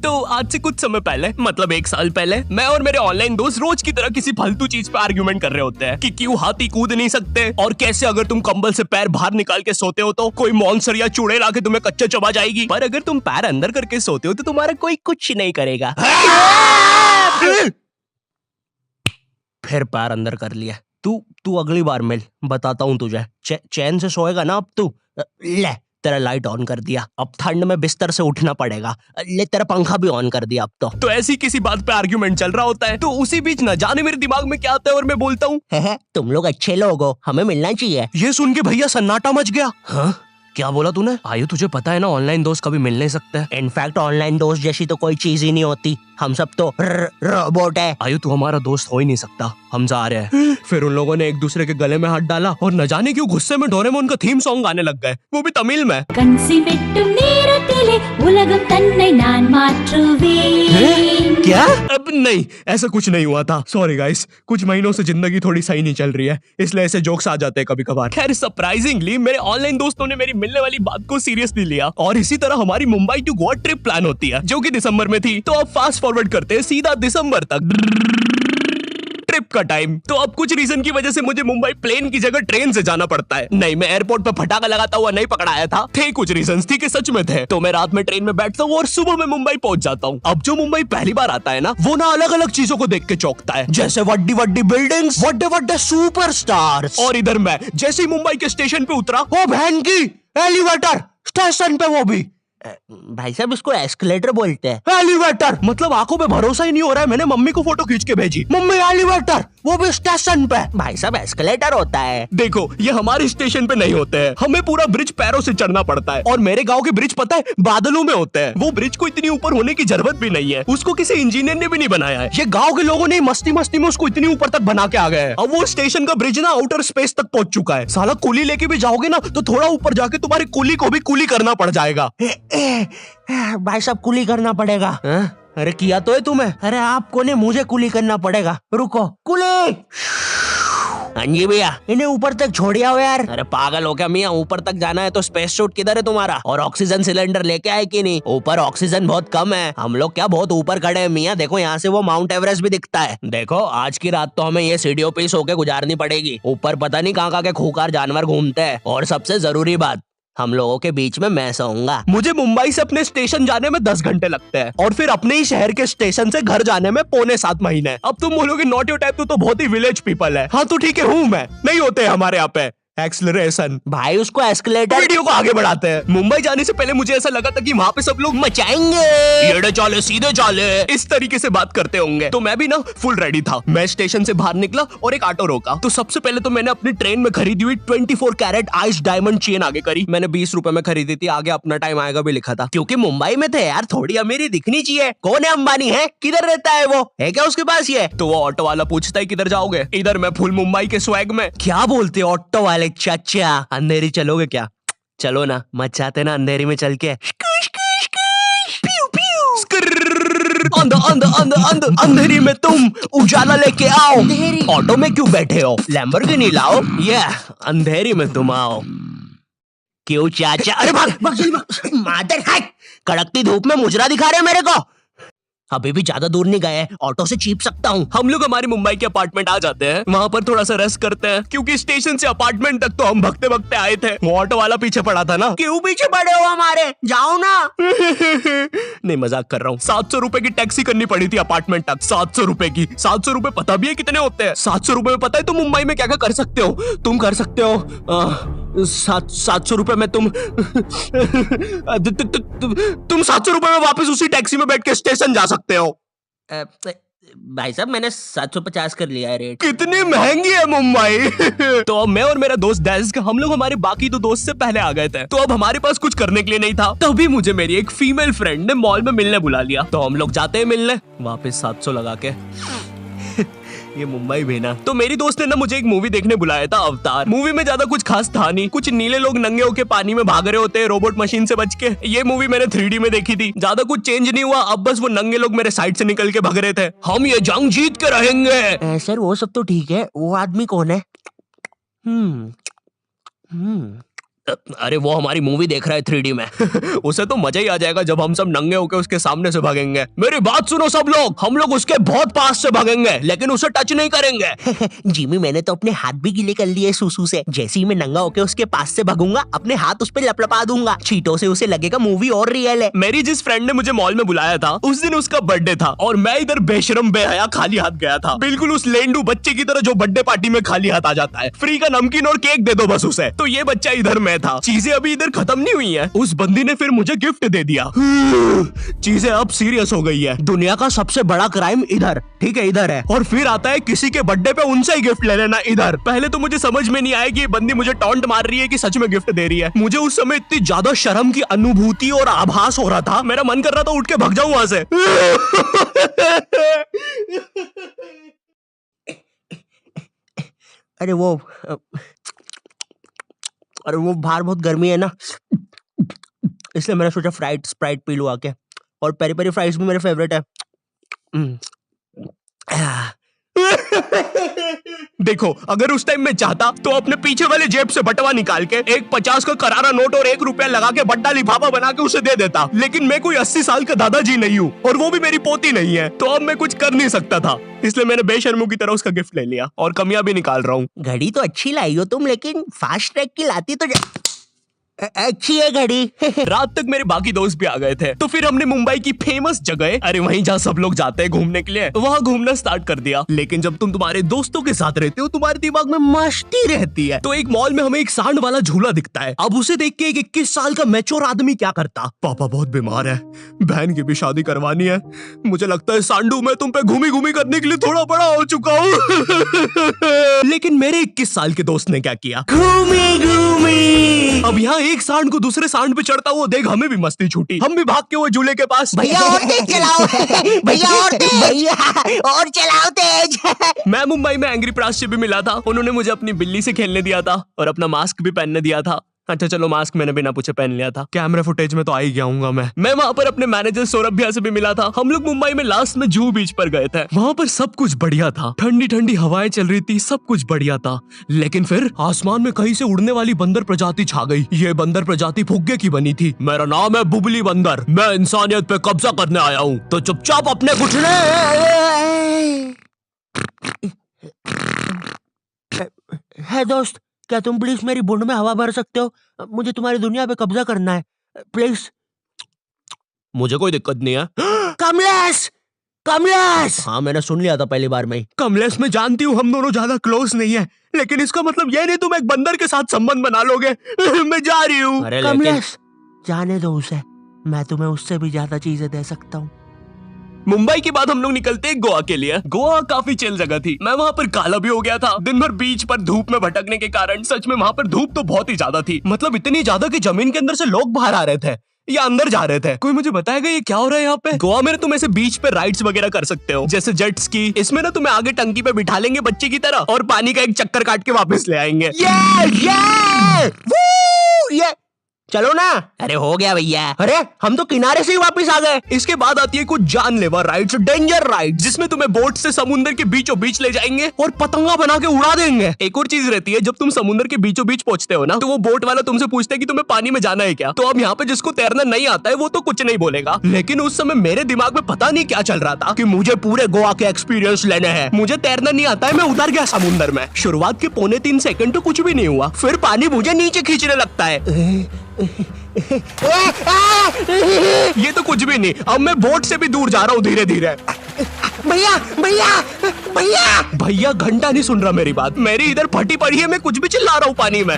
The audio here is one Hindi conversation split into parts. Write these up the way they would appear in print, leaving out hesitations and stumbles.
तो आज से कुछ समय पहले, मतलब 1 साल पहले, मैं और मेरे ऑनलाइन दोस्त रोज की तरह किसी फालतू चीज पे आर्ग्यूमेंट कर रहे होते हैं कि क्यों हाथी कूद नहीं सकते और कैसे अगर तुम कंबल से पैर बाहर निकाल के सोते हो तो कोई मॉन्स्टर या चुड़ैल आके तुम्हें कच्चा चबा जाएगी, पर अगर तुम पैर अंदर करके सोते हो तो तुम्हारा कोई कुछ नहीं करेगा। फिर पैर अंदर कर लिया। तू अगली बार मिल, बताता हूँ तुझे। चैन से सोएगा ना अब तू। ले तेरा लाइट ऑन कर दिया, अब ठंड में बिस्तर से उठना पड़ेगा। ले तेरा पंखा भी ऑन कर दिया अब तो ऐसी किसी बात पे आर्ग्यूमेंट चल रहा होता है, तो उसी बीच न जाने मेरे दिमाग में क्या आता है और मैं बोलता हूँ, तुम लोग अच्छे लोग हो, हमें मिलना चाहिए। ये सुन के भैया सन्नाटा मच गया। हाँ क्या बोला तूने? आयु तुझे पता है ना ऑनलाइन दोस्त कभी मिल नहीं सकते। इनफैक्ट ऑनलाइन दोस्त जैसी तो कोई चीज ही नहीं होती, हम सब तो रोबोट है। आयु तू हमारा दोस्त हो ही नहीं सकता, हम जा रहे हैं। फिर उन लोगों ने एक दूसरे के गले में हाथ डाला और न जाने क्यों गुस्से में डोरेमोन का थीम सॉन्ग गाने लग गए, वो भी तमिल में। क्या? अब नहीं, ऐसा कुछ नहीं हुआ था। सॉरी गाइस, कुछ महीनों से जिंदगी थोड़ी सही नहीं चल रही है, इसलिए ऐसे जोक्स आ जाते हैं कभी कभार। खैर सरप्राइजिंगली मेरे ऑनलाइन दोस्तों ने मेरी मिलने वाली बात को सीरियसली लिया और इसी तरह हमारी Mumbai to Goa trip plan होती है, जो कि दिसंबर में थी। तो अब फास्ट फॉरवर्ड करते हैं सीधा दिसंबर तक ट्रिप का टाइम। तो अब कुछ रीजन की वजह से मुझे मुंबई प्लेन की जगह ट्रेन से जाना पड़ता है। नहीं, मैं एयरपोर्ट पर फटाका लगाता हुआ नहीं पकड़ाया था, थे कुछ रीजंस, थी कि सच में थे। तो मैं रात में ट्रेन में बैठता हूँ और सुबह में मुंबई पहुंच जाता हूँ। अब जो मुंबई पहली बार आता है ना, वो ना अलग अलग चीजों को देख के चौंकता है, जैसे वड्डी वड्डी बिल्डिंग्स, वड्डे वड्डे सुपरस्टार्स। और इधर मैं जैसे ही मुंबई के स्टेशन पे उतरा, ओ बहन की एलिवेटर स्टेशन पे, वो भी भाई साहब इसको एस्केलेटर बोलते हैं। एलिवेटर मतलब आंखों पे भरोसा ही नहीं हो रहा है। मैंने मम्मी को फोटो खींच के भेजी, मम्मी एलिवेटर, वो भी स्टेशन पे। भाई साहब एस्केलेटर होता है। देखो ये हमारे स्टेशन पे नहीं होते हैं, हमें पूरा ब्रिज पैरों से चढ़ना पड़ता है। और मेरे गांव के ब्रिज पता है बादलों में होते हैं। वो ब्रिज को इतनी ऊपर होने की जरूरत भी नहीं है, उसको किसी इंजीनियर ने भी नहीं बनाया है। ये गाँव के लोगों ने मस्ती मस्ती में उसको इतनी ऊपर तक बना के आ गए। अब वो स्टेशन का ब्रिज ना आउटर स्पेस तक पहुंच चुका है। साला कुली लेके भी जाओगे ना तो थोड़ा ऊपर जाके तुम्हारी कुली को भी कुली करना पड़ जाएगा। भाई साहब कुली करना पड़ेगा। अरे किया तो है तुम्हें। अरे आपको ने मुझे कुली करना पड़ेगा। रुको, कुली। हाँ जी भैया, इन्हें ऊपर तक छोड़िया हो यार। अरे पागल हो क्या मियाँ, ऊपर तक जाना है तो स्पेस सूट किधर है तुम्हारा? और ऑक्सीजन सिलेंडर लेके आए कि नहीं? ऊपर ऑक्सीजन बहुत कम है, हम लोग क्या बहुत ऊपर खड़े हैं मियाँ। देखो यहाँ से वो माउंट एवरेस्ट भी दिखता है। देखो आज की रात तो हमें ये सीढ़ियों पे सो के गुजारनी पड़ेगी। ऊपर पता नहीं कहाँ के खूंखार जानवर घूमते हैं। और सबसे जरूरी बात, हम लोगों के बीच में मैं सोऊंगा। मुझे मुंबई से अपने स्टेशन जाने में 10 घंटे लगते हैं और फिर अपने ही शहर के स्टेशन से घर जाने में 6.25 महीने। अब तुम बोलोगे नॉट योर टाइप, तो बहुत ही विलेज पीपल है। हाँ तो ठीक है, हूँ मैं, नहीं होते हमारे यहाँ पे एक्सेलरेशन। भाई उसको एस्केलेटर। वीडियो को आगे बढ़ाते हैं। मुंबई जाने से पहले मुझे ऐसा लगा था कि वहाँ पे सब लोग मचाएंगे, येड़े चाले सीधे चाले, इस तरीके से बात करते होंगे। तो मैं भी ना फुल रेडी था। मैं स्टेशन से बाहर निकला और एक ऑटो रोका। तो सबसे पहले तो मैंने अपनी ट्रेन में खरीदी हुई 24 कैरेट आइस डायमंड चेन आगे करी। मैंने 20 रुपए में खरीदी थी, आगे अपना टाइम आएगा भी लिखा था, क्योंकि मुंबई में थे यार, थोड़ी अमीरी दिखनी चाहिए। कौन है अंबानी? है किधर रहता है वो? है क्या उसके पास ये? तो वो ऑटो वाला पूछता है किधर जाओगे? इधर मैं फुल मुंबई के स्वैग में। क्या बोलते ऑटो वाले चाचा, अंधेरी चलोगे क्या? चलो ना, मचाते ना अंधेरी में चल के। अंधेरी में तुम उजाला लेके आओ। ऑटो में क्यों बैठे हो? लैम्बोर्गिनी लाओ। ये अंधेरी में तुम आओ। क्यों चाचा? अरे भाग मादर है, कड़कती धूप में मुजरा दिखा रहे मेरे को। अभी भी ज्यादा दूर नहीं गए, ऑटो से चीप सकता हूँ। हम लोग हमारी मुंबई के अपार्टमेंट आ जाते हैं, वहाँ पर थोड़ा सा रेस्ट करते हैं, क्योंकि स्टेशन से अपार्टमेंट तक तो हम भगते भगते आए थे। वो ऑटो वाला पीछे पड़ा था ना। क्यों पीछे पड़े हो हमारे? जाओ ना। नहीं मजाक कर रहा हूँ। 700 रुपए की टैक्सी करनी पड़ी थी अपार्टमेंट तक। 700 रुपए की। 700 रुपए पता भी है कितने होते हैं? 700 रुपए में पता है तुम मुंबई में क्या क्या कर सकते हो? तुम कर सकते हो 700 रुपए में तुम 700 रुपए में वापस उसी टैक्सी में बैठ के स्टेशन जा सकते हो। भाई साहब मैंने 750 कर लिया है रेट। कितनी महंगी है मुंबई। तो अब मैं और मेरा दोस्त डेस्क, हम लोग हमारे बाकी 2 दोस्त से पहले आ गए थे। तो अब हमारे पास कुछ करने के लिए नहीं था। तभी मुझे मेरी एक फीमेल फ्रेंड ने मॉल में मिलने बुला लिया। तो हम लोग जाते हैं मिलने, वापस 700 लगा के। ये मुंबई भी ना। तो मेरी दोस्त ने ना मुझे एक मूवी देखने बुलाया था, अवतार। मूवी में ज्यादा कुछ खास था नहीं, कुछ नीले लोग नंगे होके पानी में भाग रहे होते हैं रोबोट मशीन से बच के। ये मूवी मैंने 3D में देखी थी, ज्यादा कुछ चेंज नहीं हुआ। अब बस वो नंगे लोग मेरे साइड से निकल के भाग रहे थे। हम ये जंग जीत के रहेंगे। सर वो सब तो ठीक है, वो आदमी कौन है? अरे वो हमारी मूवी देख रहा है 3D में। उसे तो मजा ही आ जाएगा जब हम सब नंगे होकर उसके सामने से भागेंगे। मेरी बात सुनो सब लोग, हम लोग उसके बहुत पास से भागेंगे लेकिन उसे टच नहीं करेंगे। जिमी मैंने तो अपने हाथ भी गीले कर लिए सुसु से। जैसे ही मैं नंगा होकर उसके पास से भागूंगा अपने हाथ उस पे लपलपा दूंगा, छींटों से उसे लगेगा मूवी और रियल है। मेरी जिस फ्रेंड ने मुझे मॉल में बुलाया था उस दिन उसका बर्थडे था और मैं इधर बेशरम बेहया खाली हाथ गया था, बिल्कुल उस लेंडू बच्चे की तरह जो बर्थडे पार्टी में खाली हाथ आ जाता है। फ्री का नमकीन और केक दे दो बस उसे। तो ये बच्चा इधर मैं था। चीजें अभी इधर खत्म नहीं हुई हैं। उस बंदी ने फिर मुझे गिफ्ट दे दिया। चीजें अब सीरियस हो गई है। दुनिया का सबसे बड़ा क्राइम इधर, ठीक है इधर है, और फिर आता है किसी के बर्थडे पे उनसे ही गिफ्ट ले लेना इधर। पहले तो मुझे समझ में नहीं आया कि ये बंदी मुझे टॉन्ट मार रही है कि सच में गिफ्ट दे रही है। मुझे उस समय इतनी ज्यादा शर्म की अनुभूति और आभास हो रहा था, मेरा मन कर रहा था उठ के भाग जाऊं वहां से। अरे वो बाहर बहुत गर्मी है ना, इसलिए मैंने सोचा स्प्राइट पी लूं आके। और पेरी पेरी फ्राइज भी मेरे फेवरेट है। देखो अगर उस टाइम में चाहता तो अपने पीछे वाले जेब से बटवा निकाल के एक 50 का करारा नोट और 1 रुपया लगा के बड्डा लिफाफा बना के उसे दे देता, लेकिन मैं कोई 80 साल का दादाजी नहीं हूँ और वो भी मेरी पोती नहीं है, तो अब मैं कुछ कर नहीं सकता था। इसलिए मैंने बेशर्मों की तरह उसका गिफ्ट ले लिया और कमियां भी निकाल रहा हूँ। घड़ी तो अच्छी लाई हो तुम, लेकिन फास्ट ट्रैक की लाती तो अच्छी है घड़ी। रात तक मेरे बाकी दोस्त भी आ गए थे, तो फिर हमने मुंबई की फेमस जगह, अरे वहीं जहाँ सब लोग जाते हैं घूमने के लिए, वहाँ घूमना स्टार्ट कर दिया। लेकिन जब तुम तुम्हारे दोस्तों के साथ रहते हो तुम्हारे दिमाग में मस्ती रहती है। तो एक मॉल में हमें एक सांड वाला झूला दिखता है। अब उसे देख के एक 21 साल का मैच्योर आदमी क्या करता, पापा बहुत बीमार है, बहन की भी शादी करवानी है, मुझे लगता है सांडू मैं तुम पे घूमी घूमी करने के लिए थोड़ा बड़ा हो चुका हूँ। लेकिन मेरे 21 साल के दोस्त ने क्या किया, घूमी घूमी। अब यहाँ एक सांड को दूसरे सांड पे चढ़ता हुआ देख हमें भी मस्ती छूटी। हम भी भाग के वो झूले के पास, भैया और तेज चलाओ, भैया और तेज, भैया और चलाओ तेज। मैं मुंबई में एंग्री प्रास से भी मिला था। उन्होंने मुझे अपनी बिल्ली से खेलने दिया था और अपना मास्क भी पहनने दिया था। अच्छा चलो मास्क मैंने बिना पूछे पहन लिया था, कैमरा फुटेज में तो आ ही गया हूँ मैं वहाँ पर अपने मैनेजर सौरभ भैया से भी मिला था। हम लोग मुंबई में लास्ट में जूहू बीच पर गए थे। वहाँ पर सब कुछ बढ़िया था, ठंडी ठंडी हवाएं चल रही थी, सब कुछ बढ़िया था। लेकिन फिर आसमान में कहीं से उड़ने वाली बंदर प्रजाति छा गई। ये बंदर प्रजाति फुग्गे की बनी थी। मेरा नाम है बुबली बंदर, मैं इंसानियत पे कब्जा करने आया हूँ, तो चुपचाप अपने घुटने। है दोस्त, क्या तुम प्लीज मेरी बुंड में हवा भर सकते हो? मुझे तुम्हारी दुनिया पे कब्जा करना है प्लीज। मुझे कोई दिक्कत नहीं है। कमलेश, कमलेश। हाँ मैंने सुन लिया था पहली बार में ही। कमलेश मैं जानती हूँ हम दोनों ज्यादा क्लोज नहीं है, लेकिन इसका मतलब ये नहीं तुम एक बंदर के साथ संबंध बना लोगे। मैं जा रही हूँ। कमलेश जाने दो उसे, मैं तुम्हें उससे भी ज्यादा चीजें दे सकता हूँ। मुंबई के बाद हम लोग निकलते हैं गोवा के लिए। गोवा काफी चिल जगह थी। मैं वहाँ पर काला भी हो गया था दिन भर बीच पर धूप में भटकने के कारण। सच में वहाँ पर धूप तो बहुत ही ज्यादा थी, मतलब इतनी ज्यादा कि जमीन के अंदर से लोग बाहर आ रहे थे या अंदर जा रहे थे। कोई मुझे बताएगा ये क्या हो रहा है यहाँ पे? गोवा में तुम ऐसे बीच पे राइड्स वगैरह कर सकते हो, जैसे जेट स्की। इसमें ना तुम्हें आगे टंकी पे बिठा लेंगे बच्चे की तरह और पानी का एक चक्कर काट के वापस ले आएंगे। ये चलो ना। अरे हो गया भैया, अरे हम तो किनारे से ही वापस आ गए। इसके बाद आती है कुछ जानलेवा राइड्स, डेंजर राइड, जिसमें तुम्हें बोट से समुद्र के बीचों बीच ले जाएंगे और पतंगा बना के उड़ा देंगे। एक और चीज रहती है, जब तुम समुद्र के बीचों बीच पहुंचते हो ना, तो वो बोट वाला तुमसे पूछता है कि तुम्हें पानी में जाना है क्या। तो अब यहाँ पे जिसको तैरना नहीं आता है वो तो कुछ नहीं बोलेगा, लेकिन उस समय मेरे दिमाग में पता नहीं क्या चल रहा था कि मुझे पूरे गोवा के एक्सपीरियंस लेने हैं। मुझे तैरना नहीं आता है, मैं उतर गया समुद्र में। शुरुआत के 3.25 सेकंड तो कुछ भी नहीं हुआ, फिर पानी मुझे नीचे खींचने लगता है। ये तो कुछ भी नहीं, अब मैं बोट से भी दूर जा रहा हूँ धीरे धीरे। भैया भैया भैया भैया घंटा नहीं सुन रहा मेरी बात, मेरी इधर फटी पड़ी है, मैं कुछ भी चिल्ला रहा हूँ पानी में।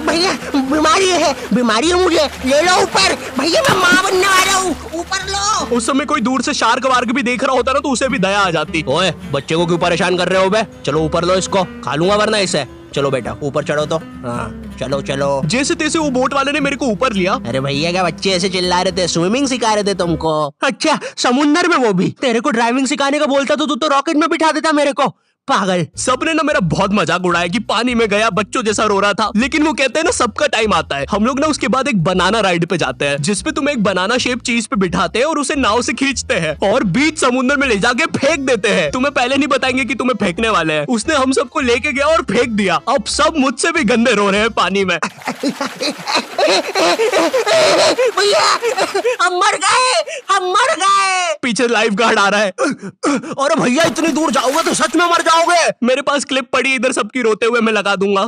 भैया बीमारी है मुझे, ले लो ऊपर। भैया मैं माँ बनने वाला हूँ, ऊपर लो। उस समय कोई दूर से शार्क वार्क भी देख रहा होता ना तो उसे भी दया आ जाती। ओए बच्चे को क्यों परेशान कर रहे हो बे? चलो ऊपर लो इसको, खा लूंगा वरना इसे। चलो बेटा ऊपर चढ़ो तो। हाँ चलो चलो। जैसे तैसे वो बोट वाले ने मेरे को ऊपर लिया। अरे भैया क्या बच्चे ऐसे चिल्ला रहे थे, स्विमिंग सिखा रहे थे तुमको? अच्छा समुंदर में, वो भी तेरे को ड्राइविंग सिखाने का बोलता तो तू तो रॉकेट में बिठा देता मेरे को। पागल। सबने ना मेरा बहुत मजाक उड़ाया कि पानी में गया बच्चों जैसा रो रहा था, लेकिन वो कहते हैं ना सबका टाइम आता है। हम लोग ना उसके बाद एक बनाना राइड पे जाते हैं, जिसपे तुम्हें एक बनाना शेप चीज पे बिठाते हैं और उसे नाव से खींचते हैं और बीच समुद्र में ले जाके फेंक देते हैं। तुम्हें पहले नहीं बताएंगे कि तुम्हें फेंकने वाले हैं। उसने हम सबको लेके गया और फेंक दिया। अब सब मुझसे भी गंदे रो रहे हैं पानी में। भैया हम मर गए, हम मर गए। पीछे लाइफ गार्ड आ रहा है। अरे भैया इतनी दूर जाओगे तो सच में मर जाओगे। मेरे पास क्लिप पड़ी इधर सबकी रोते हुए, मैं लगा दूंगा।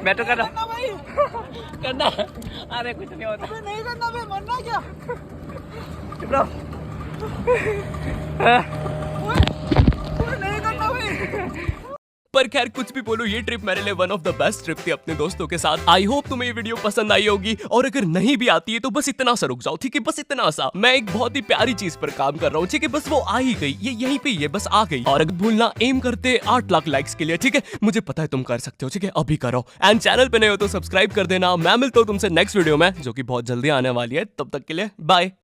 मैं तो करना करना। अरे कुछ नहीं होता। नहीं करना भाई, मरना क्या? चुप रहो। नहीं करना भाई। पर खैर कुछ भी बोलो, ये ट्रिप मेरे लिए one of the best trip थी अपने दोस्तों के साथ। आई होप तुम्हें ये वीडियो पसंद आई होगी, और अगर नहीं भी आती है तो बस इतना सा रुक जाओ, ठीक है? बस इतना सा। मैं एक बहुत ही प्यारी चीज पर काम कर रहा हूँ, ठीक है? बस वो आ ही गई, ये यहीं पे ये बस आ गई। और अगर भूलना एम करते 8 लाख लाइक्स के लिए, ठीक है? मुझे पता है तुम कर सकते हो, ठीक है? अभी करो। एंड चैनल पे नए हो तो सब्सक्राइब कर देना। मैं मिलता हूँ तुमसे नेक्स्ट वीडियो में, जो कि बहुत जल्दी आने वाली है। तब तक के लिए बाय।